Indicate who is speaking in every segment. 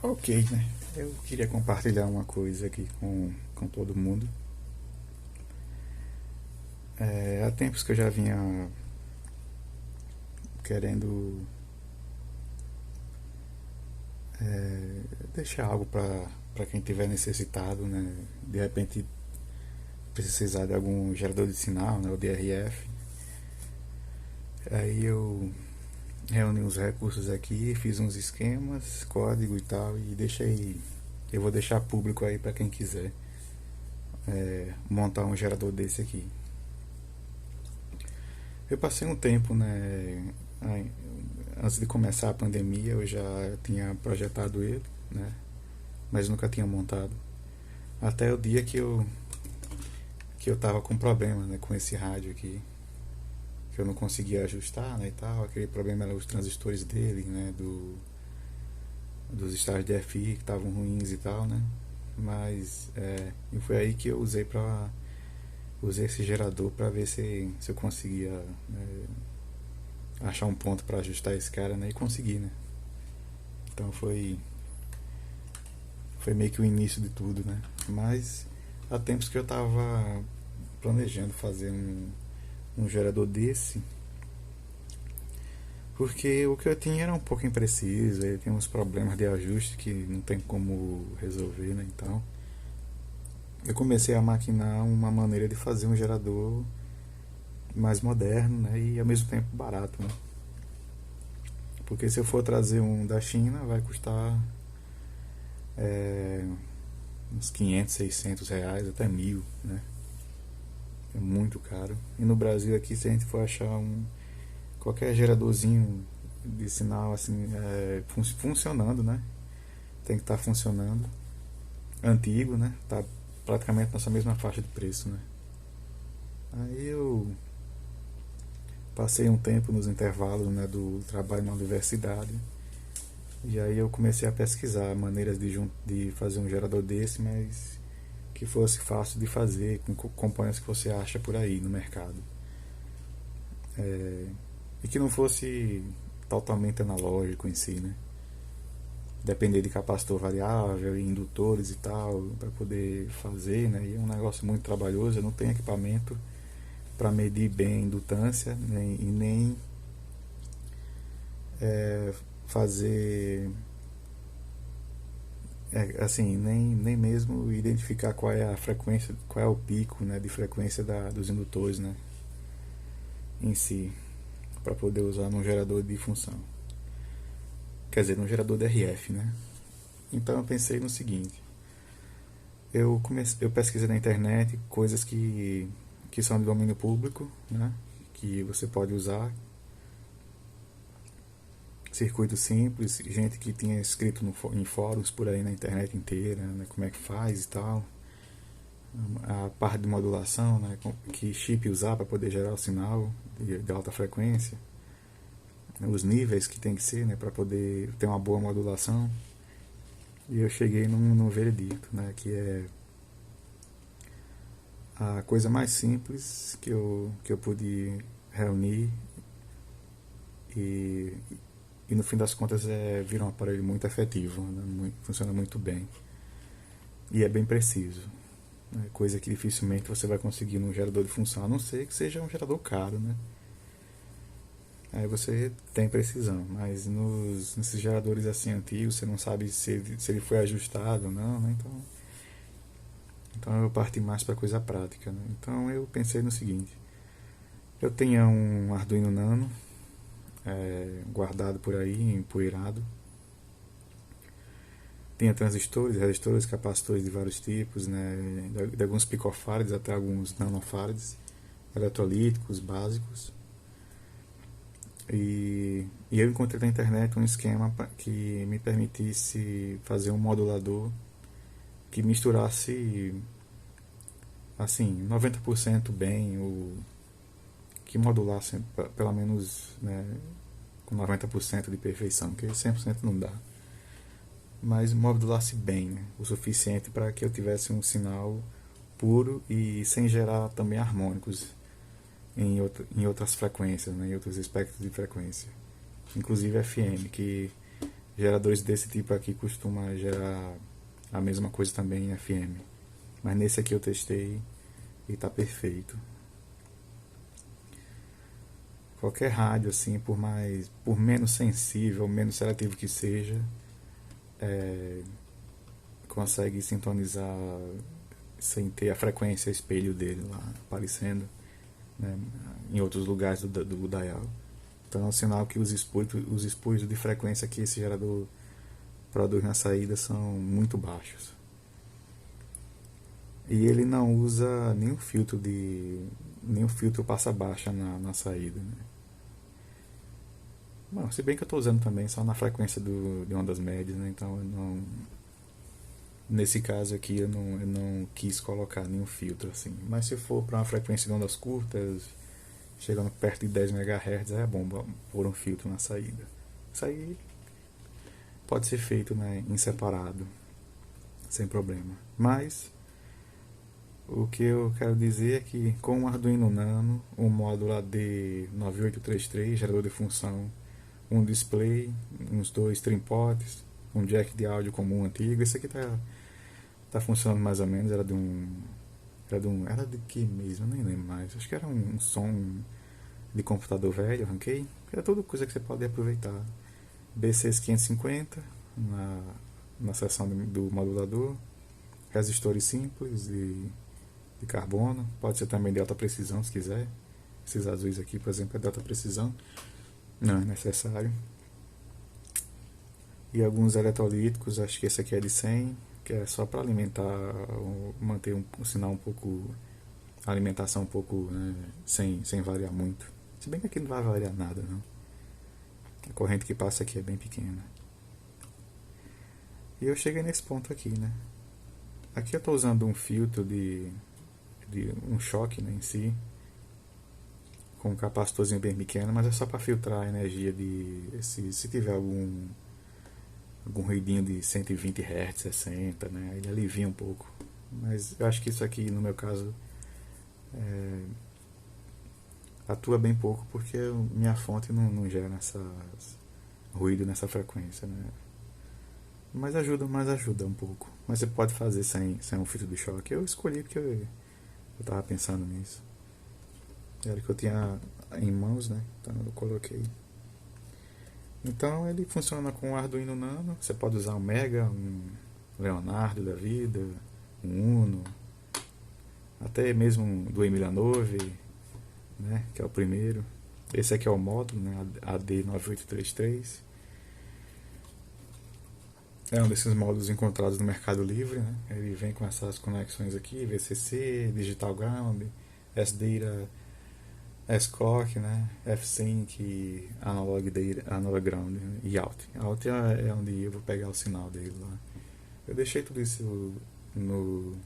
Speaker 1: Ok, né? Eu queria compartilhar uma coisa aqui com todo mundo. Há tempos que eu já vinha querendo deixar algo para quem tiver necessitado, né? De repente precisar de algum gerador de sinal, né? O DRF. Aí eu reuni uns recursos aqui, fiz uns esquemas, código e tal, e deixei. Eu vou deixar público aí para quem quiser montar um gerador desse aqui. Eu passei um tempo, né? Antes de começar a pandemia, eu já tinha projetado ele, né? Mas nunca tinha montado. Até o dia que eu tava com problema, né? Com esse rádio aqui, que eu não conseguia ajustar, né? E tal. Aquele problema era os transistores dele, né? Dos estágios de FI que estavam ruins e tal, né? Mas e foi aí que eu usei esse gerador para ver se eu conseguia achar um ponto para ajustar esse cara, né? E consegui, né? Então foi meio que o início de tudo, né? Mas há tempos que eu tava planejando fazer um gerador desse, porque o que eu tinha era um pouco impreciso, ele tem uns problemas de ajuste que não tem como resolver, né? Então eu comecei a maquinar uma maneira de fazer um gerador mais moderno, né? E ao mesmo tempo barato, né? Porque se eu for trazer um da China vai custar é, uns 500, 600 reais, até 1000, né? É muito caro. E no Brasil aqui, se a gente for achar qualquer geradorzinho de sinal assim, funcionando, né? Tem que estar funcionando. Antigo, né? Tá praticamente nessa mesma faixa de preço, né? Aí eu passei um tempo nos intervalos, né, do trabalho na universidade. E aí eu comecei a pesquisar maneiras de fazer um gerador desse, mas que fosse fácil de fazer, com componentes que você acha por aí no mercado. É, e que não fosse totalmente analógico em si, né? Depender de capacitor variável, indutores e tal, para poder fazer, né? E é um negócio muito trabalhoso, eu não tenho equipamento para medir bem a indutância, né? E nem fazer assim, nem mesmo identificar qual é a frequência, qual é o pico, né, de frequência dos indutores, né, em si, para poder usar num gerador de função. Quer dizer, num gerador de RF, né? Então eu pensei no seguinte: eu pesquisei na internet coisas que são de domínio público, né, que você pode usar, circuito simples, gente que tinha escrito em fóruns por aí na internet inteira, né, como é que faz e tal, a parte de modulação, né, que chip usar para poder gerar o sinal de alta frequência, né, os níveis que tem que ser, né, para poder ter uma boa modulação. E eu cheguei num veredicto, né, que é a coisa mais simples que eu pude reunir e, e no fim das contas vira um aparelho muito efetivo, né, funciona muito bem e é bem preciso, né, coisa que dificilmente você vai conseguir num gerador de função, a não ser que seja um gerador caro, né? Aí você tem precisão, mas nesses geradores assim antigos você não sabe se ele foi ajustado ou não, né? Então eu parti mais para coisa prática, né? Então eu pensei no seguinte: eu tinha um Arduino Nano guardado por aí, empoeirado. Tinha transistores, resistores, capacitores de vários tipos, né? De alguns picofarads até alguns nanofarads, eletrolíticos básicos. E eu encontrei na internet um esquema que me permitisse fazer um modulador que misturasse assim 90% bem, que modulasse pelo menos, né, com 90% de perfeição, que 100% não dá, mas modulasse bem, né, o suficiente para que eu tivesse um sinal puro e sem gerar também harmônicos em outras frequências, né, em outros espectros de frequência, inclusive FM, que Geradores desse tipo aqui costuma gerar a mesma coisa também em FM. Mas nesse aqui eu testei e tá perfeito. Qualquer rádio, assim, por menos sensível, menos seletivo que seja, é, consegue sintonizar sem ter a frequência espelho dele lá aparecendo, né, em outros lugares do dial. Então é um sinal que os espúritos de frequência que esse gerador produz na saída são muito baixos. E ele não usa nenhum filtro passa baixa na saída, né? Bom, se bem que eu estou usando também só na frequência de ondas médias, né? Então eu não, nesse caso aqui eu não quis colocar nenhum filtro assim. Mas se for para uma frequência de ondas curtas, chegando perto de 10 MHz, é bom pôr um filtro na saída. Isso aí pode ser feito, né, em separado, sem problema. Mas o que eu quero dizer é que com o Arduino Nano, um módulo AD9833, gerador de função, um display, uns dois trimpotes, um jack de áudio comum antigo, esse aqui tá funcionando mais ou menos, era de que mesmo? Eu nem lembro mais. Acho que era um som de computador velho, arranquei. Era tudo coisa que você pode aproveitar. BC550 na seção do modulador, resistores simples de carbono, pode ser também de alta precisão se quiser. Esses azuis aqui, por exemplo, é de alta precisão, não é necessário. E alguns eletrolíticos, acho que esse aqui é de 100, que é só para alimentar, manter um sinal um pouco, a alimentação um pouco, né, sem variar muito. Se bem que aqui não vai variar nada, não. A corrente que passa aqui é bem pequena. E eu cheguei nesse ponto aqui, né? Aqui eu estou usando um filtro de um choque, né, em si, com um capacitorzinho bem pequeno, mas é só para filtrar a energia se tiver algum ruidinho de 120 Hz, 60, né? Ele alivia um pouco. Mas eu acho que isso aqui, no meu caso, atua bem pouco, porque minha fonte não gera ruído nessa frequência, né? Mas ajuda um pouco. Mas você pode fazer sem um filtro de choque. Eu escolhi porque eu estava pensando nisso. Era que eu tinha em mãos, né? Então eu coloquei. Então ele funciona com o Arduino Nano. Você pode usar um Mega, um Leonardo da vida, um Uno, até mesmo um do Emilianove, né? Que é o primeiro. Esse aqui é o módulo, né? AD9833. É um desses módulos encontrados no Mercado Livre, né? Ele vem com essas conexões aqui, VCC, Digital Ground, SData, SCOC, né? F-Sync, Analog Ground, né? E Out. Out é onde eu vou pegar o sinal dele lá. Eu deixei tudo isso no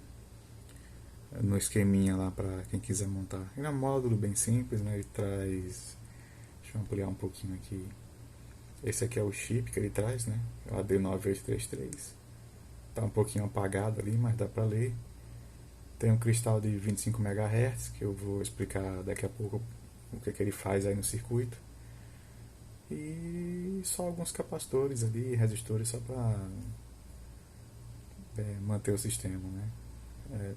Speaker 1: esqueminha lá para quem quiser montar. Ele é um módulo bem simples, né? Ele traz... Deixa eu ampliar um pouquinho aqui. Esse aqui é o chip que ele traz, né? O AD9833. Tá um pouquinho apagado ali, mas dá para ler. Tem um cristal de 25 MHz, que eu vou explicar daqui a pouco o que ele faz aí no circuito. E só alguns capacitores ali, resistores, só para manter o sistema, né?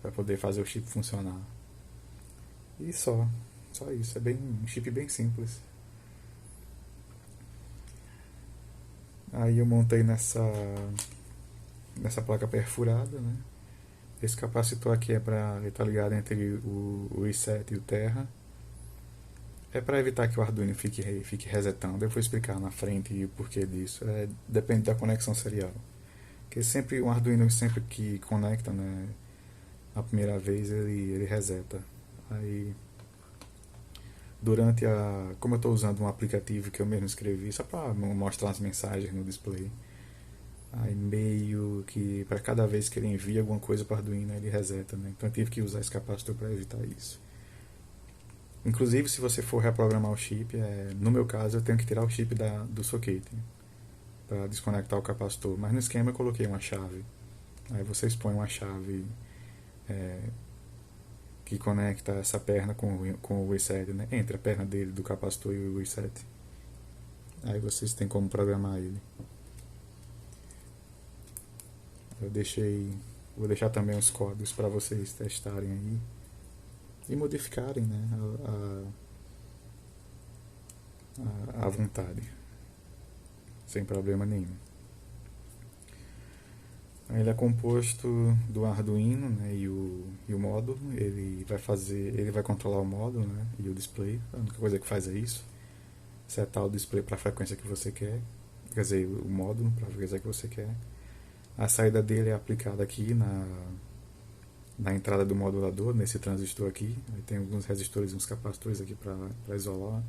Speaker 1: Para poder fazer o chip funcionar. E só isso. É um chip bem simples. Aí eu montei nessa placa perfurada, né? Esse capacitor aqui ele tá ligado entre o i7 e o Terra. É para evitar que o Arduino fique resetando. Eu vou explicar na frente o porquê disso. Depende da conexão serial. Porque sempre o Arduino, sempre que conecta, né, a primeira vez ele reseta. Aí como eu estou usando um aplicativo que eu mesmo escrevi só para mostrar as mensagens no display, aí meio que para cada vez que ele envia alguma coisa para o Arduino ele reseta, né? Então eu tive que usar esse capacitor para evitar isso. Inclusive, se você for reprogramar o chip, no meu caso eu tenho que tirar o chip do socket para desconectar o capacitor, mas no esquema eu coloquei uma chave. Aí vocês põem uma chave que conecta essa perna com o i7, né? Entre a perna dele, do capacitor, e o i7. Aí vocês têm como programar ele. Vou deixar também os códigos para vocês testarem aí e modificarem, né, à vontade, sem problema nenhum. Ele é composto do Arduino, né, e o módulo. Ele vai controlar o módulo, né, e o display. A única coisa que faz é isso: setar o display para a frequência que você quer, quer dizer, o módulo para a frequência que você quer. A saída dele é aplicada aqui na entrada do modulador, nesse transistor aqui. Aí tem alguns resistores e uns capacitores aqui para isolar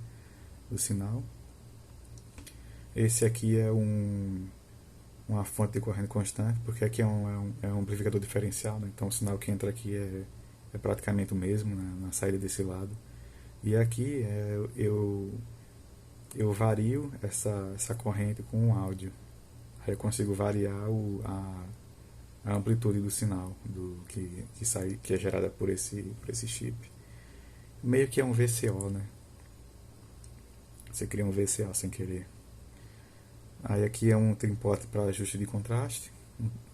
Speaker 1: o sinal. Esse aqui é uma fonte de corrente constante, porque aqui é um amplificador diferencial, né? Então o sinal que entra aqui é praticamente o mesmo, né, na saída desse lado. E aqui eu vario essa corrente com o áudio. Aí eu consigo variar a amplitude do sinal que é gerada por esse chip. Meio que é um VCO, né? Você cria um VCO sem querer. Aí aqui é um triporte para ajuste de contraste.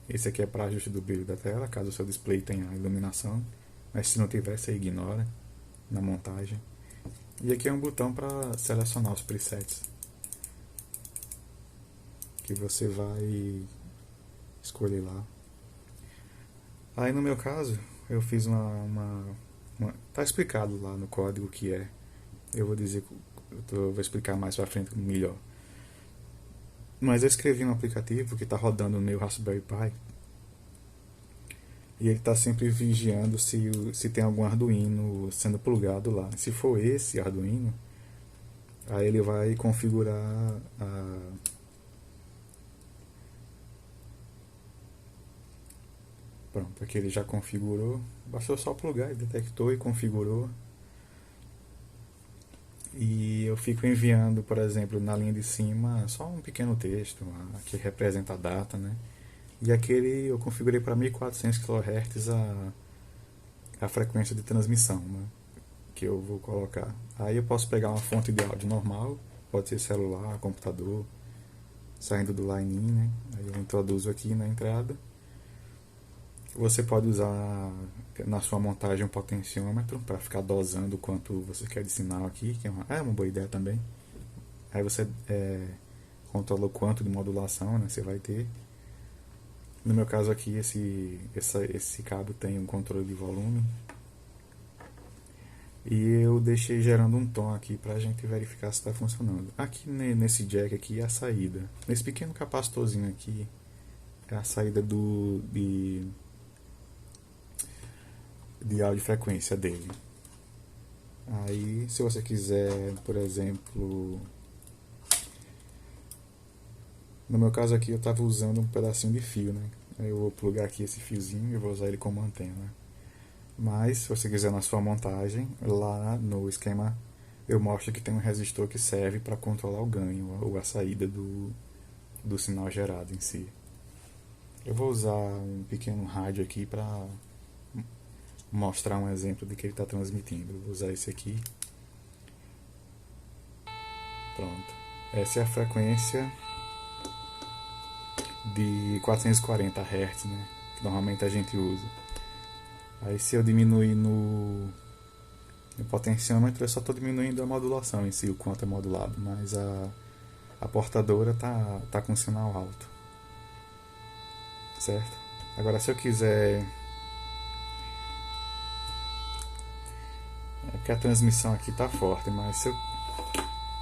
Speaker 1: Esse aqui é para ajuste do brilho da tela, caso o seu display tenha iluminação. Mas se não tiver, você ignora na montagem. E aqui é um botão para selecionar os presets, que você vai escolher lá. Aí no meu caso, eu fiz tá explicado lá no código que é. Eu vou dizer, vou explicar mais pra frente melhor. Mas eu escrevi um aplicativo que está rodando no meu Raspberry Pi. E ele está sempre vigiando se tem algum Arduino sendo plugado lá. Se for esse Arduino, aí ele vai configurar Pronto, aqui ele já configurou. Bastou só plugar, ele detectou e configurou. E eu fico enviando, por exemplo, na linha de cima, só um pequeno texto que representa a data, né? E aquele eu configurei para 1400 kHz a frequência de transmissão, né, que eu vou colocar. Aí eu posso pegar uma fonte de áudio normal, pode ser celular, computador, saindo do line-in, né? Aí eu introduzo aqui na entrada. Você pode usar na sua montagem um potenciômetro para ficar dosando o quanto você quer de sinal aqui, que é uma boa ideia também. Aí você controla o quanto de modulação, né, você vai ter. No meu caso aqui, esse cabo tem um controle de volume. E eu deixei gerando um tom aqui para a gente verificar se está funcionando. Aqui nesse jack aqui é a saída. Nesse pequeno capacitorzinho aqui é a saída de audiofrequência dele. Aí, se você quiser, por exemplo, no meu caso aqui eu estava usando um pedacinho de fio, né? Aí eu vou plugar aqui esse fiozinho e vou usar ele como antena. Mas, se você quiser na sua montagem, lá no esquema eu mostro que tem um resistor que serve para controlar o ganho ou a saída do sinal gerado em si. Eu vou usar um pequeno rádio aqui para mostrar um exemplo de que ele está transmitindo. Vou usar esse aqui. Pronto. Essa é a frequência de 440 Hz, né, que normalmente a gente usa. Aí se eu diminuir no potenciômetro, eu só estou diminuindo a modulação em si, o quanto é modulado, mas a portadora tá com sinal alto, certo? Agora se eu quiser, porque a transmissão aqui está forte, mas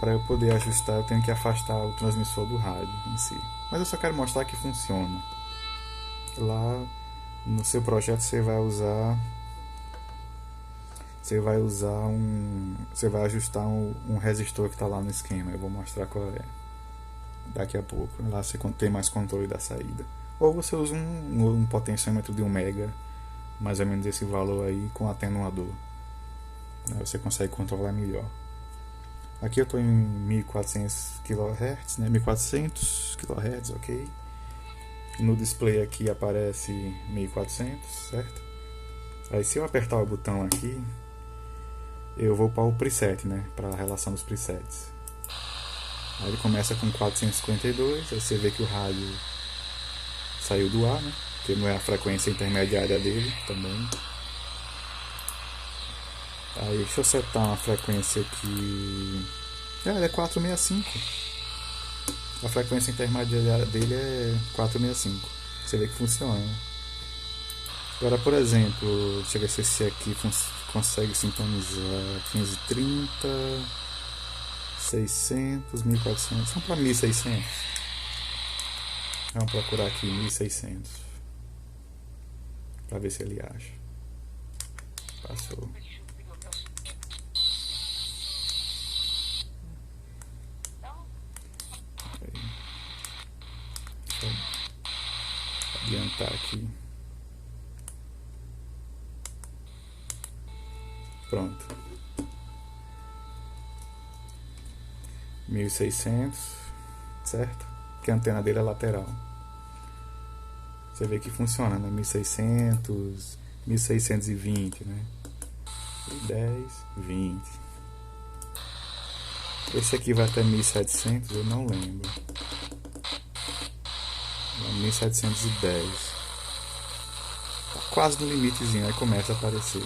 Speaker 1: para eu poder ajustar eu tenho que afastar o transmissor do rádio em si. Mas eu só quero mostrar que funciona. Lá no seu projeto você vai ajustar um resistor que está lá no esquema. Eu vou mostrar qual é daqui a pouco. Lá você tem mais controle da saída. Ou você usa um potenciômetro de 1 mega, mais ou menos esse valor aí, com atenuador. Aí você consegue controlar melhor. Aqui eu estou em 1400 kHz, né? 1400 kHz, ok. No display aqui aparece 1400, certo? Aí se eu apertar o botão aqui, eu vou para o preset, né? Para a relação dos presets. Aí ele começa com 452, aí você vê que o rádio saiu do ar, né? que não é a frequência intermediária dele também. Aí deixa eu setar uma frequência aqui. Ele é 465. A frequência intermediária dele é 465. Você vê que funciona. Agora, por exemplo, deixa eu ver se esse aqui consegue sintonizar 530, 600, 1400. Vamos para 1600. Vamos procurar aqui 1600 para ver se ele acha. Passou. Deixa eu adiantar aqui. Pronto. 1600, certo? Que a antena dele é lateral. Você vê que funciona, né? 1600, 1620, né? 10, 20. Esse aqui vai até 1700, eu não lembro. 1710. Tá quase no limitezinho, aí começa a aparecer.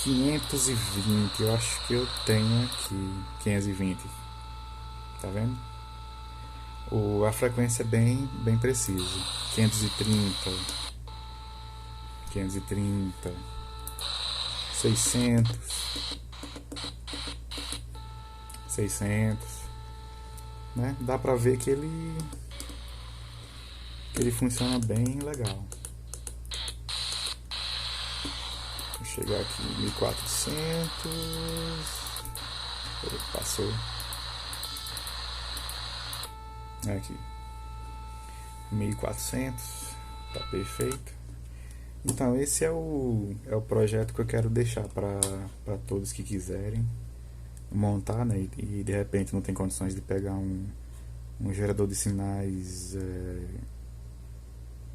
Speaker 1: 520, eu acho que eu tenho aqui. 520. Tá vendo? A frequência é bem precisa. 530. 530. 600. 600. Né? Dá pra ver que ele funciona bem legal. Vou chegar aqui em 1400. Passou. Aqui 1400. Tá perfeito. Então esse é o projeto que eu quero deixar para todos que quiserem montar, né? E de repente não tem condições de pegar um gerador de sinais,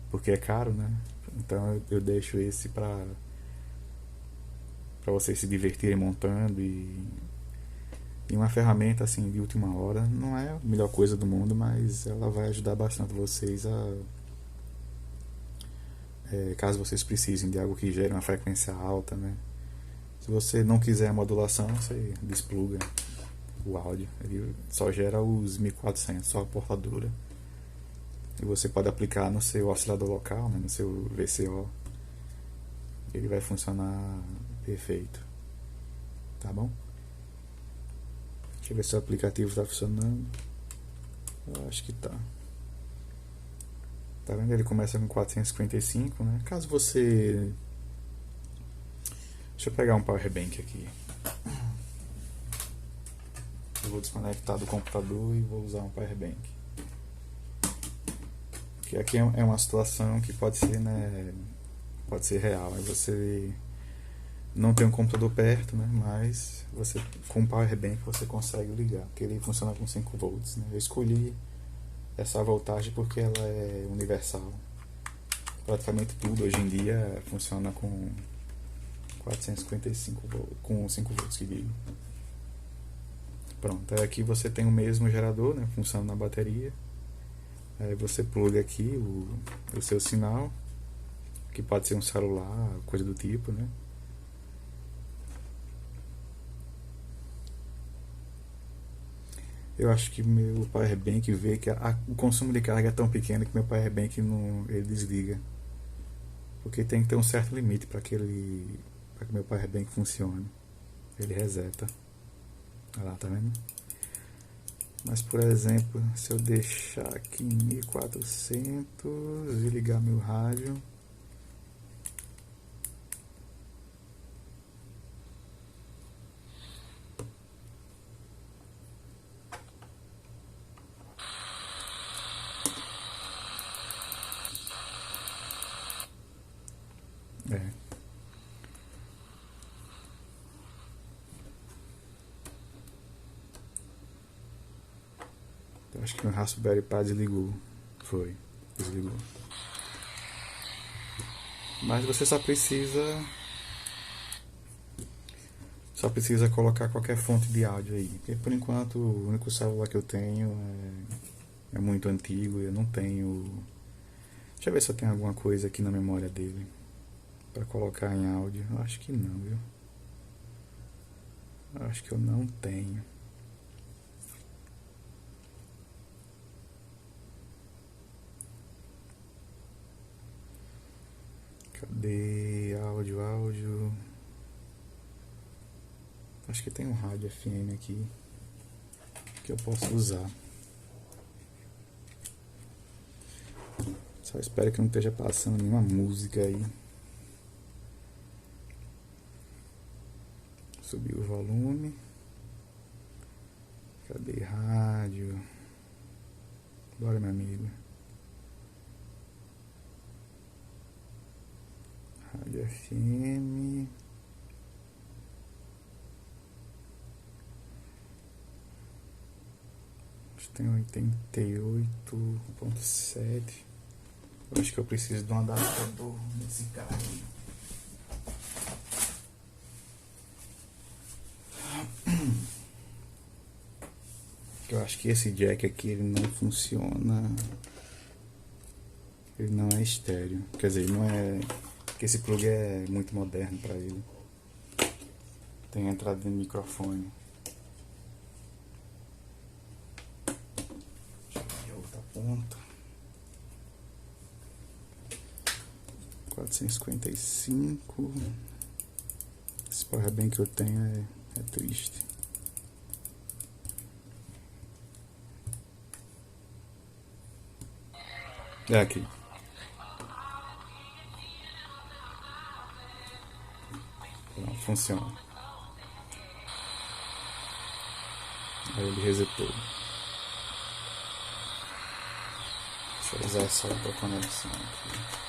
Speaker 1: porque é caro, né? Então eu deixo esse para vocês se divertirem montando, e uma ferramenta assim de última hora não é a melhor coisa do mundo, mas ela vai ajudar bastante vocês caso vocês precisem de algo que gere uma frequência alta, né? Se você não quiser a modulação, você despluga o áudio, ele só gera os 1400, só a portadora, e você pode aplicar no seu oscilador local, né, no seu VCO, ele vai funcionar perfeito, tá bom? Deixa eu ver se o aplicativo está funcionando. Eu acho que tá. Tá vendo? Ele começa com 455, né? Caso você... Deixa eu pegar um power bank aqui. Eu vou desconectar do computador e vou usar um power bank. Porque aqui é uma situação que pode ser, né? Pode ser real. Aí você não tem um computador perto, né? Mas você, com o power bank você consegue ligar, porque ele funciona com 5 volts, né? Eu escolhi essa voltagem porque ela é universal. Praticamente tudo hoje em dia funciona com 455 volts, com 5 volts que digo. Pronto, aqui você tem o mesmo gerador, né? Funciona na bateria. Aí você pluga aqui o seu sinal, que pode ser um celular, coisa do tipo, né? Eu acho que meu power bank vê que o consumo de carga é tão pequeno que meu power bank não, ele desliga, porque tem que ter um certo limite para que meu power bank funcione. Ele reseta. Olha lá, tá vendo? Mas por exemplo, se eu deixar aqui em 1400 e ligar meu rádio, eu acho que o Raspberry Pi desligou. Desligou. Mas você só precisa colocar qualquer fonte de áudio aí. Porque por enquanto o único celular que eu tenho é muito antigo, eu não tenho Deixa eu ver se eu tenho alguma coisa aqui na memória dele para colocar em áudio. Eu acho que não, viu? Eu acho que eu não tenho. Cadê áudio? Acho que tem um rádio FM aqui que eu posso usar. Só espero que não esteja passando nenhuma música aí. Subir o volume. Cadê rádio? Bora, meu amigo. Rádio FM. Acho que tem 88.7. Eu acho que eu preciso de um adaptador nesse carro aqui. Eu acho que esse jack aqui ele não funciona. Ele não é estéreo. Quer dizer, não é. Porque esse plug é muito moderno para ele. Tem entrada de microfone. Deixa eu ver a outra ponta. 455. Esse powerbank que eu tenho é triste. É aqui. Não funciona. Aí ele resetou. Deixa eu usar essa outra conexão aqui.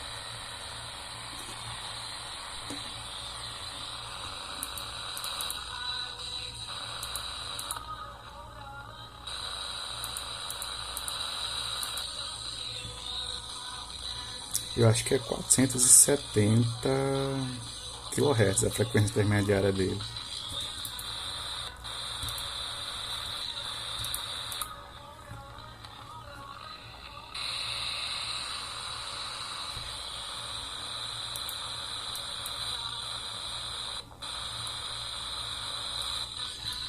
Speaker 1: Eu acho que é 470 kHz a frequência intermediária dele.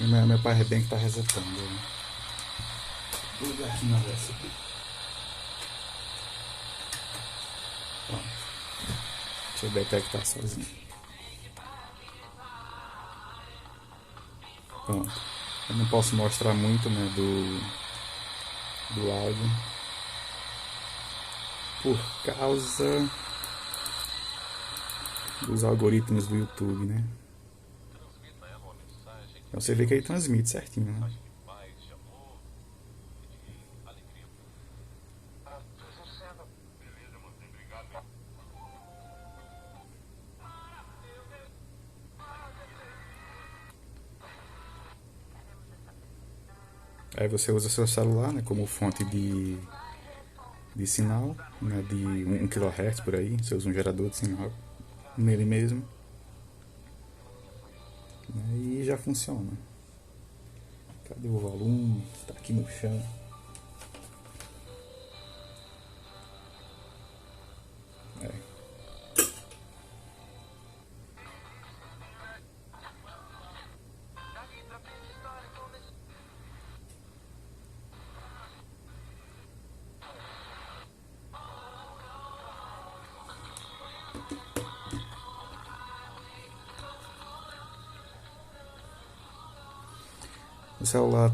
Speaker 1: E meu powerbank tá resetando. Vou ligar aqui na USB. Pronto. Deixa eu detectar sozinho. Pronto. Eu não posso mostrar muito, né, do áudio. Por causa dos algoritmos do YouTube, né? Então você vê que ele transmite certinho, né? Aí você usa seu celular, né, como fonte de sinal, né, de 1 kHz por aí. Você usa um gerador de sinal nele mesmo, né, e já funciona. Cadê o volume? Tá aqui no chão. É. O celular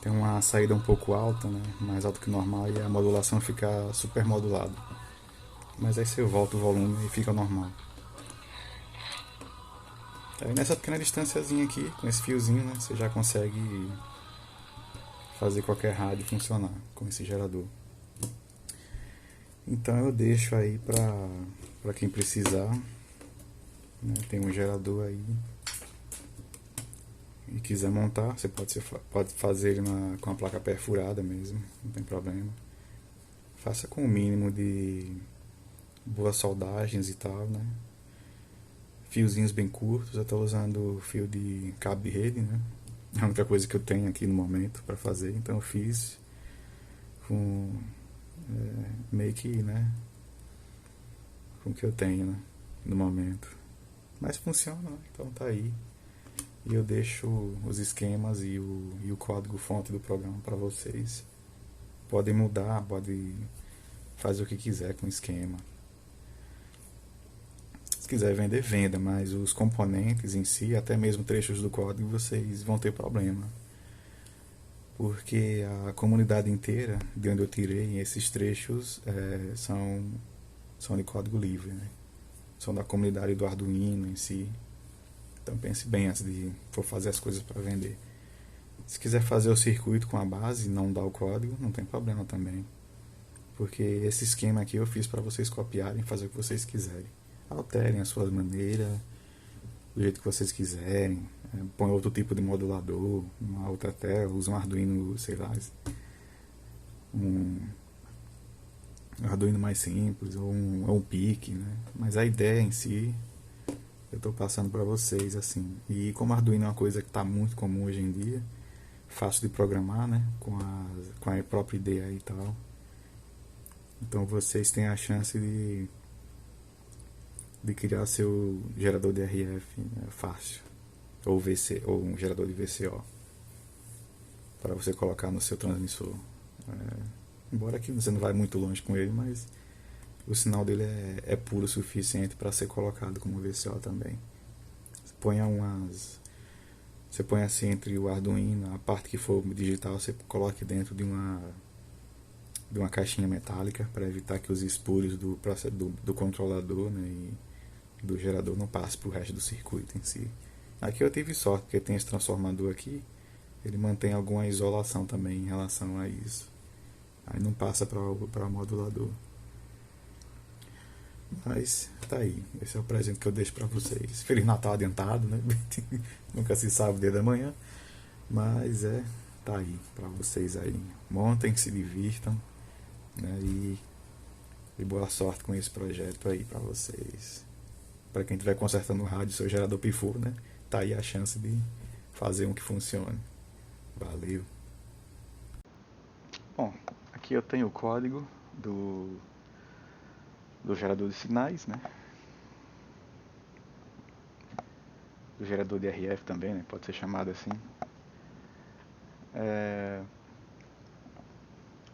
Speaker 1: tem uma saída um pouco alta, né? Mais alta que o normal, e a modulação fica super modulada. Mas aí você volta o volume e fica normal. Aí nessa pequena distânciazinha aqui, com esse fiozinho, né, você já consegue fazer qualquer rádio funcionar com esse gerador. Então eu deixo aí pra quem precisar, né? Tem um gerador aí e quiser montar, você pode fazer ele com a placa perfurada mesmo, não tem problema. Faça com o mínimo de boas soldagens e tal, né? Fiozinhos bem curtos. Eu estou usando fio de cabo de rede, né? É a única coisa que eu tenho aqui no momento para fazer, então eu fiz com meio que, né, com o que eu tenho, né, no momento. Mas funciona, né? Então tá aí. E eu deixo os esquemas e o código fonte do programa para vocês. Podem mudar, podem fazer o que quiser com o esquema. Se quiser vender, venda, mas os componentes em si, até mesmo trechos do código, vocês vão ter problema. Porque a comunidade inteira, de onde eu tirei esses trechos, são de código livre, né? São da comunidade do Arduino em si. Então pense bem antes de for fazer as coisas para vender. Se quiser fazer o circuito com a base e não dar o código, não tem problema também. Porque esse esquema aqui eu fiz para vocês copiarem e fazer o que vocês quiserem. Alterem a sua maneira, do jeito que vocês quiserem. Põe outro tipo de modulador, uma outra tela, usa um Arduino, sei lá, um Arduino mais simples, ou um PIC, né? Mas a ideia em si, eu estou passando para vocês, assim. E como Arduino é uma coisa que está muito comum hoje em dia, fácil de programar, né? Com a própria ideia e tal. Então vocês têm a chance de criar seu gerador de RF, né, fácil. Ou um gerador de VCO. Para você colocar no seu transmissor. Embora que você não vai muito longe com ele, mas o sinal dele é puro o suficiente para ser colocado como VCO também. Você põe assim entre o Arduino, a parte que for digital, você coloca dentro de uma caixinha metálica para evitar que os espúrios do controlador, né, e do gerador não passem para o resto do circuito em si. Aqui eu tive sorte, porque tem esse transformador aqui, ele mantém alguma isolação também em relação a isso. Aí não passa para o modulador. Mas tá aí, esse é o presente que eu deixo para vocês. Feliz Natal adiantado, né? Nunca se sabe o dia da manhã, mas tá aí para vocês aí. Montem, se divirtam, né? E boa sorte com esse projeto aí para vocês. Para quem estiver consertando o rádio, seu gerador pifou, né? Tá aí a chance de fazer um que funcione. Valeu. Bom, aqui eu tenho o código do gerador de sinais, né? Do gerador de RF também, né? Pode ser chamado assim. É,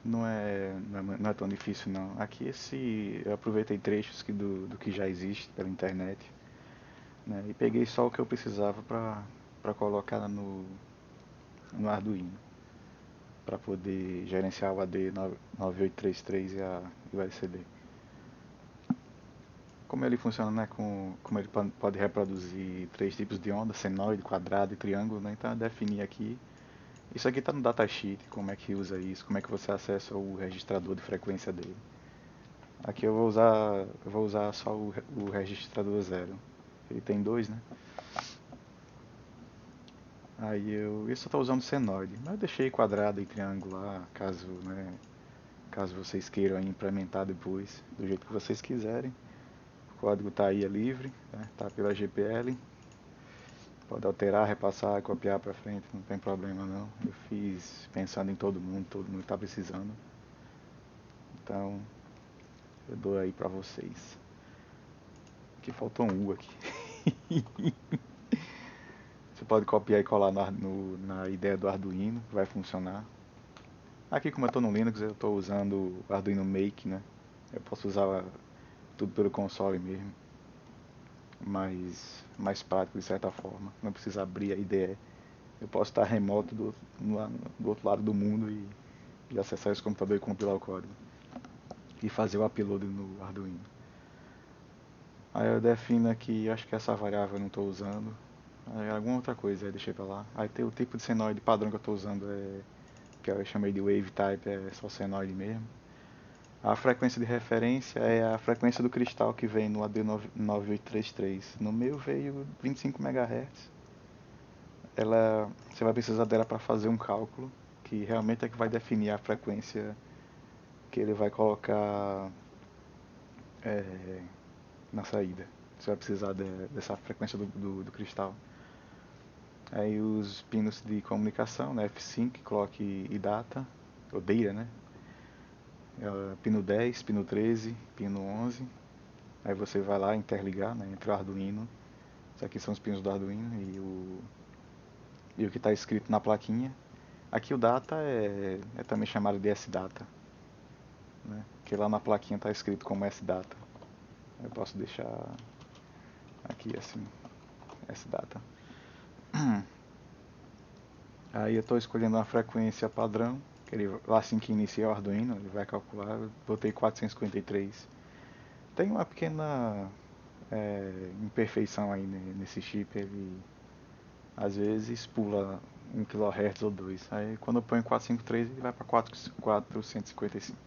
Speaker 1: não é tão difícil não. Aqui eu aproveitei trechos do que já existe pela internet, né? E peguei só o que eu precisava para colocar no Arduino, para poder gerenciar o AD 9833 e o LCD. Como ele funciona, né, como ele pode reproduzir três tipos de onda, senoide, quadrado e triângulo, né, então eu defini aqui. Isso aqui está no datasheet, como é que usa isso, como é que você acessa o registrador de frequência dele. Aqui eu vou usar só o registrador zero. Ele tem dois, né? Aí eu só estou usando senoide, mas eu deixei quadrado e triângulo lá, caso vocês queiram implementar depois, do jeito que vocês quiserem. O código está aí, é livre, né? Tá pela GPL. Pode alterar, repassar, copiar para frente, não tem problema não. Eu fiz pensando em todo mundo está precisando. Então, eu dou aí para vocês. Aqui faltou um U aqui. Você pode copiar e colar na ideia do Arduino, vai funcionar. Aqui, como eu estou no Linux, eu estou usando o Arduino Make, né? Eu posso usar tudo pelo console mesmo, mas mais prático de certa forma. Não precisa abrir a IDE. Eu posso estar remoto do outro lado do mundo e acessar esse computador e compilar o código e fazer o upload no Arduino. Aí eu defino aqui, acho que essa variável eu não estou usando. Aí alguma outra coisa, aí deixei pra lá. Aí tem o tipo de senoide padrão que eu estou usando, que eu chamei de wave type, é só senoide mesmo. A frequência de referência é a frequência do cristal que vem no AD9833. No meu veio 25 MHz. Você vai precisar dela para fazer um cálculo, que realmente é que vai definir a frequência que ele vai colocar é, na saída. Você vai precisar dessa frequência do cristal. Aí os pinos de comunicação, né, F5, clock e data, ou data, né? pino 10, pino 13, pino 11. Aí você vai lá interligar, né, entre o Arduino. Esses aqui são os pinos do Arduino e o que está escrito na plaquinha. Aqui o data é também chamado de SData, né? Que lá na plaquinha está escrito como SData. Eu posso deixar aqui assim, SData. Aí eu estou escolhendo uma frequência padrão, que ele, assim que inicia o Arduino, ele vai calcular. Eu botei 453. Tem uma pequena imperfeição aí nesse chip, ele às vezes pula 1 kHz ou 2. Aí quando eu ponho 453 ele vai para 455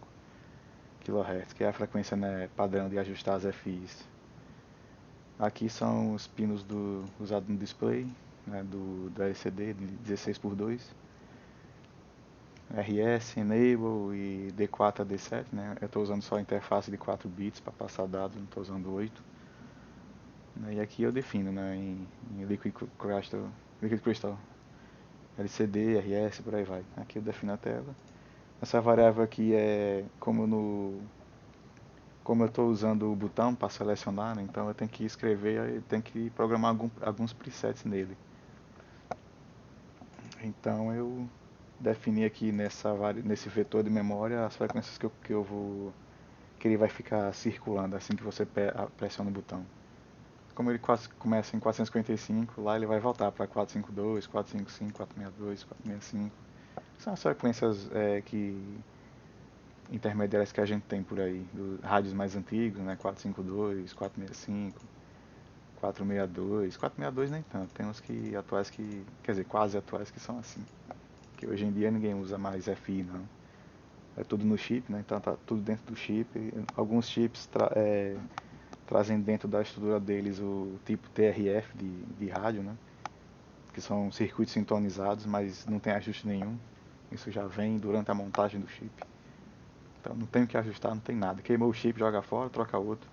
Speaker 1: kHz, que é a frequência, né, padrão de ajustar as FIs. Aqui são os pinos usados no display, né, da LCD de 16x2. RS, Enable e D4 a D7, né? Eu estou usando só a interface de 4 bits para passar dados, não estou usando 8. E aqui eu defino, né, em Liquid Crystal, LCD, RS, por aí vai. Aqui eu defino a tela. Essa variável aqui é como eu estou usando o botão para selecionar, né, então eu tenho que escrever, eu tenho que programar alguns presets nele. Então eu defini aqui nesse vetor de memória as frequências que ele vai ficar circulando assim que você pressiona o botão. Como ele começa em 455, lá ele vai voltar para 452, 455, 462, 465. São as frequências intermediárias que a gente tem por aí, dos rádios mais antigos, né? 452, 465, 462. 462 nem tanto, tem uns que atuais quer dizer, quase atuais que são assim. Que hoje em dia ninguém usa mais FI, não. É tudo no chip, né? Então tá tudo dentro do chip. Alguns chips trazem dentro da estrutura deles o tipo TRF de rádio, né? Que são circuitos sintonizados, mas não tem ajuste nenhum. Isso já vem durante a montagem do chip. Então não tem o que ajustar, não tem nada. Queimou o chip, joga fora, troca outro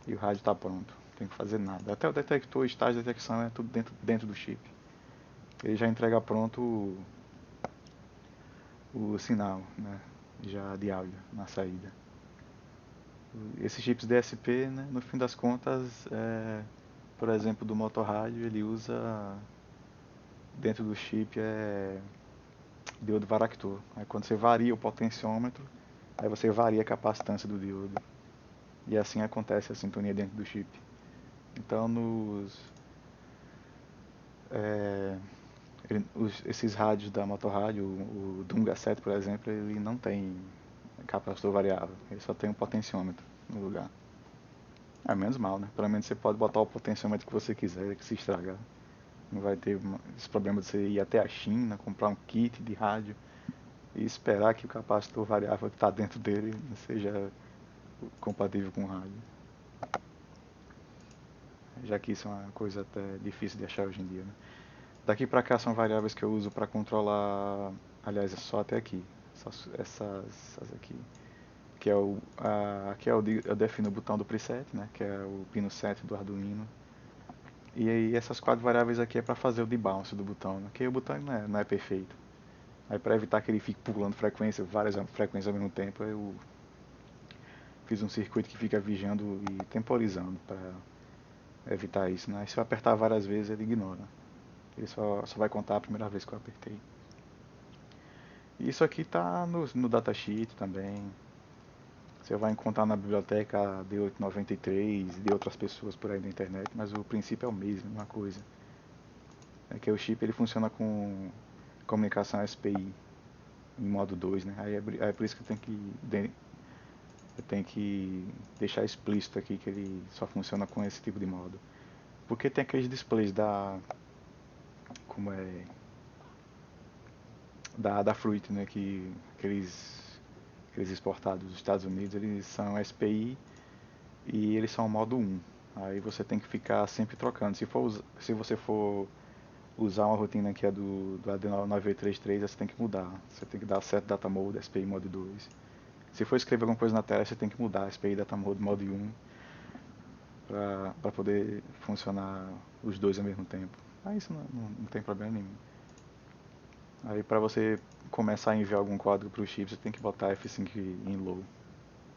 Speaker 1: e o rádio está pronto. Não tem que fazer nada. Até o detector, estágio de detecção é tudo dentro do chip. Ele já entrega pronto o sinal, né? Já de áudio na saída. Esses chips DSP, né, no fim das contas, por exemplo, do motorrádio, ele usa dentro do chip diodo varactor. Aí quando você varia o potenciômetro, aí você varia a capacitância do diodo. E assim acontece a sintonia dentro do chip. Então é, esses rádios da motorrádio, o Dunga 7, por exemplo, ele não tem capacitor variável, ele só tem um potenciômetro no lugar. É menos mal, né? Pelo menos você pode botar o potenciômetro que você quiser, que se estragar. Não vai ter esse problema de você ir até a China, comprar um kit de rádio e esperar que o capacitor variável que está dentro dele seja compatível com o rádio. Já que isso é uma coisa até difícil de achar hoje em dia, né? Daqui para cá são variáveis que eu uso para controlar, aliás, é só até aqui, essas aqui, que é aqui eu defino o botão do preset, né, que é o pino 7 do Arduino. E aí essas 4 variáveis aqui é para fazer o debounce do botão, né, que o botão não é perfeito. Aí para evitar que ele fique pulando várias frequências ao mesmo tempo, eu fiz um circuito que fica vigiando e temporizando para evitar isso, né. Se eu apertar várias vezes ele ignora. Ele só vai contar a primeira vez que eu apertei. Isso aqui está no datasheet também. Você vai encontrar na biblioteca D893 de outras pessoas por aí na internet, mas o princípio é o mesmo, uma coisa. É que o chip ele funciona com comunicação SPI em modo 2, né? Aí é por isso que eu tenho que deixar explícito aqui que ele só funciona com esse tipo de modo. Porque tem aqueles displays como é da Fruit, né, que aqueles exportados dos Estados Unidos, eles são SPI e eles são modo 1. Aí você tem que ficar sempre trocando. Se você for usar uma rotina que é do Arduino 933, você tem que mudar. Você tem que dar set data mode, SPI mode 2. Se for escrever alguma coisa na tela, você tem que mudar SPI data mode mode 1 para poder funcionar os dois ao mesmo tempo. Aí isso não tem problema nenhum. Aí para você começar a enviar algum código para o chip, você tem que botar F5 em low.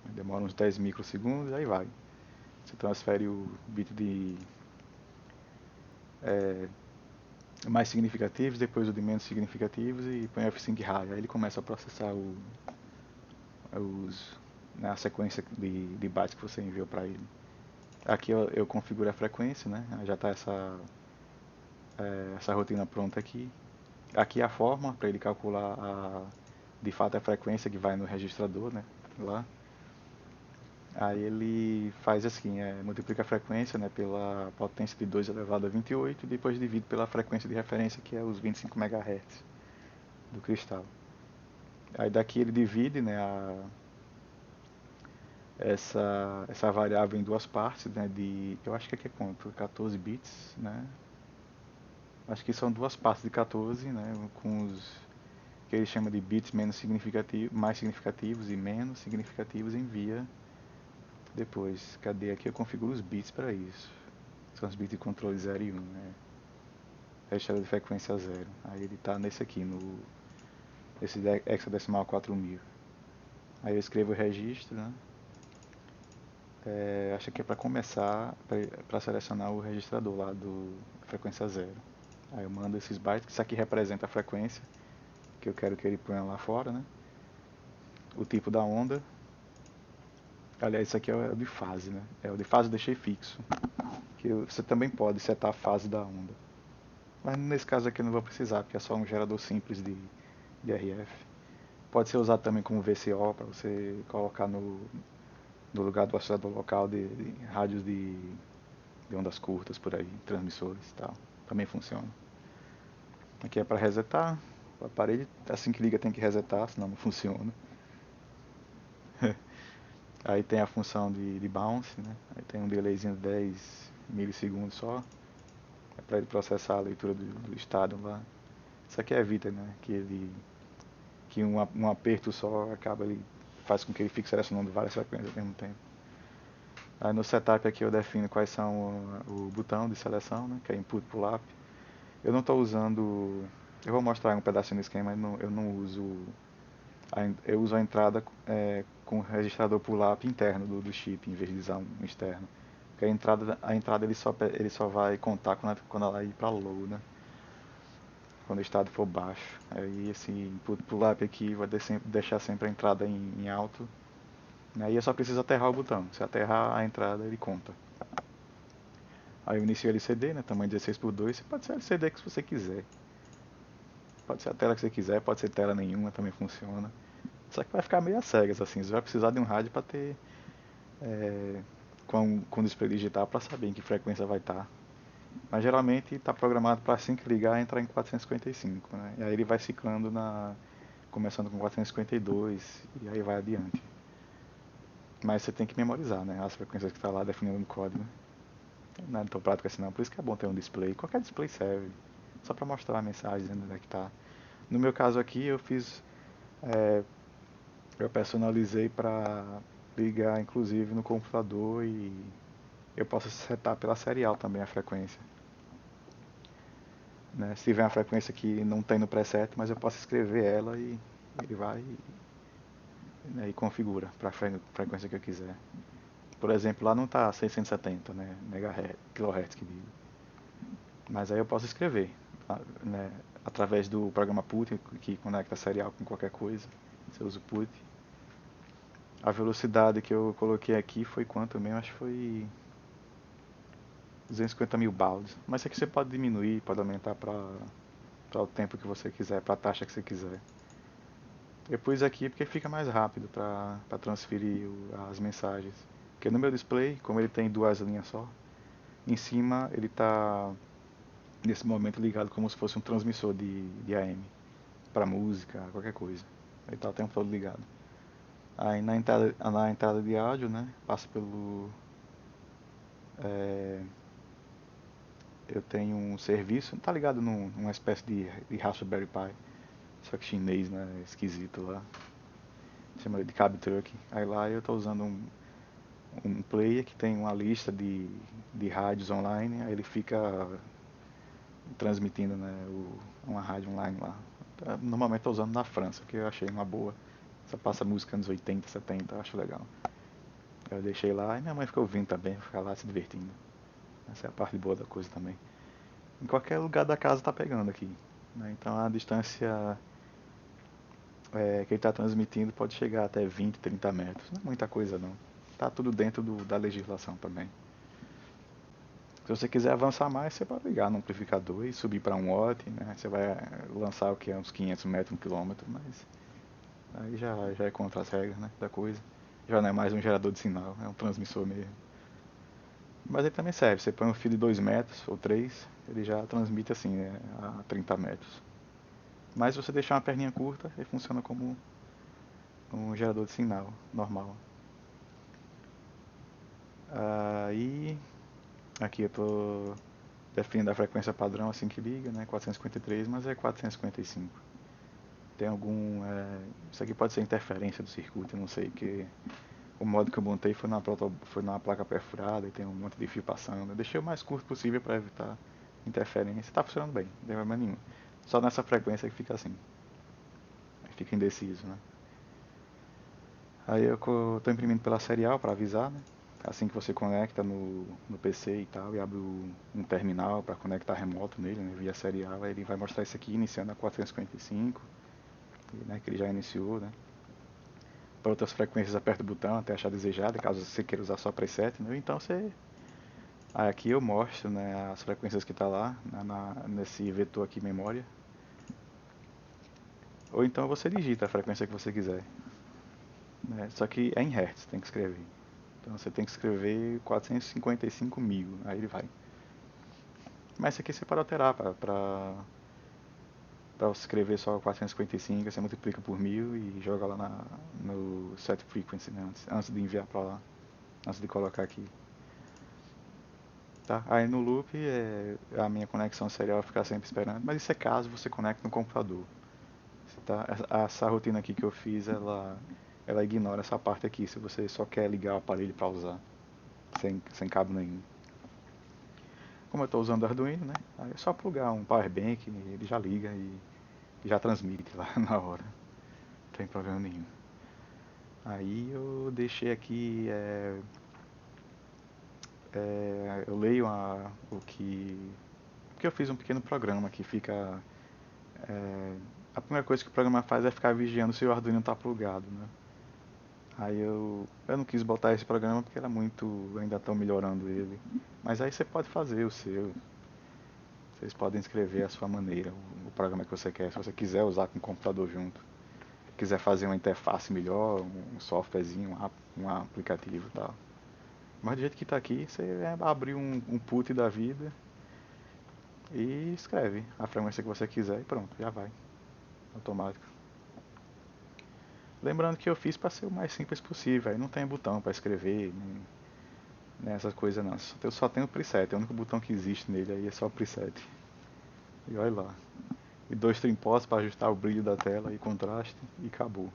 Speaker 1: Demora uns 10 microsegundos, aí vai. Você transfere o bit de mais significativos, depois o de menos significativos e põe F5 high. Aí ele começa a processar os, né, a sequência de bytes que você enviou para ele. Aqui eu configuro a frequência, né? Já está essa rotina pronta aqui. Aqui é a forma para ele calcular de fato a frequência que vai no registrador, né? Lá. Aí ele faz assim, multiplica a frequência, né, pela potência de 2 elevado a 28 e depois divide pela frequência de referência, que é os 25 MHz do cristal. Aí daqui ele divide, né, essa variável em duas partes, né, eu acho que aqui é quanto? 14 bits, né? Acho que são duas partes de 14, né, com os que ele chama de bits menos significativos, mais significativos e menos significativos envia depois. Cadê aqui? Eu configuro os bits para isso. São os bits de controle 0 e 1, né? Registrado de frequência 0. Aí ele está nesse aqui, esse hexadecimal 4000. Aí eu escrevo o registro, né? Acho que é para começar, para selecionar o registrador lá do frequência 0. Aí eu mando esses bytes, que isso aqui representa a frequência que eu quero que ele ponha lá fora, né? O tipo da onda. Aliás, isso aqui é o de fase, né? É o de fase eu deixei fixo. Que você também pode setar a fase da onda. Mas nesse caso aqui eu não vou precisar, porque é só um gerador simples de RF. Pode ser usado também como VCO, para você colocar no lugar do oscilador local de rádios de ondas curtas por aí, transmissores e tal. Também funciona. Aqui é para resetar. O aparelho, assim que liga, tem que resetar, senão não funciona. Aí tem a função de bounce, né? Aí tem um delayzinho de 10 milissegundos só. É para ele processar a leitura do estado lá. Isso aqui evita, né? Que um aperto só acaba, ele faz com que ele fique selecionando várias frequências ao mesmo tempo. Aí no setup aqui eu defino quais são o botão de seleção, né? Que é input pull-up. Eu não estou usando. Eu vou mostrar um pedacinho do esquema, mas eu não uso. Eu uso a entrada com o registrador pull-up interno do chip, em vez de usar um externo. Porque a entrada ele só vai contar quando ela ir para low, né? Quando o estado for baixo. Aí esse input pull-up aqui vai deixar sempre a entrada em alto. Aí eu só preciso aterrar o botão. Se aterrar a entrada, ele conta. Aí eu inicio o LCD, né? Tamanho 16:2. Você pode ser LCD que você quiser. Pode ser a tela que você quiser, pode ser tela nenhuma, também funciona. Só que vai ficar meio às cegas, assim. Você vai precisar de um rádio para ter com display digital para saber em que frequência vai estar. Mas geralmente está programado para assim que ligar entrar em 455, né? E aí ele vai ciclando começando com 452 e aí vai adiante. Mas você tem que memorizar, né? As frequências que está lá definindo no código. Não é nada tão prático assim não, por isso que é bom ter um display. Qualquer display serve, só para mostrar a mensagem dizendo onde é que está. No meu caso aqui eu personalizei para ligar inclusive no computador e eu posso setar pela serial também a frequência. Né? Se tiver uma frequência que não tem no preset, mas eu posso escrever ela e ele vai né, e configura para a frequência que eu quiser. Por exemplo, lá não está 670, né, kHz que digo. Mas aí eu posso escrever, né, através do programa PUT, que conecta a serial com qualquer coisa. Você usa o PUT. A velocidade que eu coloquei aqui foi quanto mesmo? Acho que foi 250 mil baldes. Mas isso aqui você pode diminuir, pode aumentar para o tempo que você quiser, para a taxa que você quiser. Eu pus aqui porque fica mais rápido para transferir as mensagens. Porque no meu display, como ele tem duas linhas só, em cima ele está nesse momento ligado como se fosse um transmissor de AM para música, qualquer coisa. Ele está o tempo todo ligado. Aí na entrada de áudio, né, passa pelo é, eu tenho um serviço, tá ligado numa espécie de Raspberry Pi, só que chinês, né, esquisito lá. Chama de Cab Truck. Aí lá eu estou usando um player que tem uma lista de rádios online, aí ele fica transmitindo, né, uma rádio online lá Normalmente estou usando na França, que eu achei uma boa. Você passa música anos 80, 70, eu acho legal. Eu deixei lá e minha mãe ficou ouvindo também, ficar lá se divertindo. Essa é a parte boa da coisa também. Em qualquer lugar da casa tá pegando aqui, né? Então a distância que ele está transmitindo pode chegar até 20, 30 metros. Não é muita coisa não. Tá tudo dentro da legislação também. Se você quiser avançar mais, você pode ligar no amplificador e subir para 1 watt, né? Você vai lançar o que é uns 500 metros, 1 quilômetro, mas aí já é contra as regras, né, da coisa. Já não é mais um gerador de sinal, é um transmissor mesmo. Mas ele também serve, você põe um fio de 2 metros ou 3, ele já transmite assim, a 30 metros. Mas se você deixar uma perninha curta, ele funciona como um gerador de sinal normal. Aí, aqui eu estou definindo a frequência padrão assim que liga, né, 453, mas é 455. Tem algum, isso aqui pode ser interferência do circuito, eu não sei, que o modo que eu montei foi numa placa perfurada e tem um monte de fio passando. Eu deixei o mais curto possível para evitar interferência. Está funcionando bem, não tem problema nenhum. Só nessa frequência que fica assim, fica indeciso, né? Aí eu estou imprimindo pela serial para avisar, né? Assim que você conecta no PC e tal, e abre um terminal para conectar remoto nele, né, via serial, aí ele vai mostrar isso aqui iniciando a 455, né, que ele já iniciou, né? Para outras frequências aperta o botão até achar desejada, caso você queira usar só preset, né? Então você... Aqui eu mostro, né, as frequências que está lá, nesse vetor aqui memória. Ou então você digita a frequência que você quiser, né? Só que é em Hertz, tem que escrever. Então você tem que escrever 455.000, aí ele vai. Mas isso aqui você pode alterar para você escrever só 455, você multiplica por 1000 e joga lá no set frequency, né, antes de enviar para lá, antes de colocar aqui. Tá? Aí no loop a minha conexão serial vai ficar sempre esperando, mas isso é caso você conecte no computador. Tá? Essa rotina aqui que eu fiz, ela ignora essa parte aqui, se você só quer ligar o aparelho para usar, sem cabo nenhum. Como eu estou usando o Arduino, né? Aí é só plugar um power bank, ele já liga e já transmite lá na hora. Não tem problema nenhum. Aí eu deixei aqui, eu leio o que... Porque eu fiz um pequeno programa que fica... a primeira coisa que o programa faz é ficar vigiando se o Arduino está plugado, né? Aí eu não quis botar esse programa porque era muito... ainda estão melhorando ele. Mas aí você pode fazer o seu. Vocês podem escrever a sua maneira, o programa que você quer, se você quiser usar com o computador junto. Quiser fazer uma interface melhor, um softwarezinho, um aplicativo e tal. Mas do jeito que está aqui, você abre um put da vida e escreve a frequência que você quiser e pronto, já vai. Automático. Lembrando que eu fiz para ser o mais simples possível, aí não tem botão para escrever, nem essas coisas não. Eu só tenho o preset, o único botão que existe nele aí é só o preset. E olha lá. E 2 trim-pods para ajustar o brilho da tela e contraste e acabou.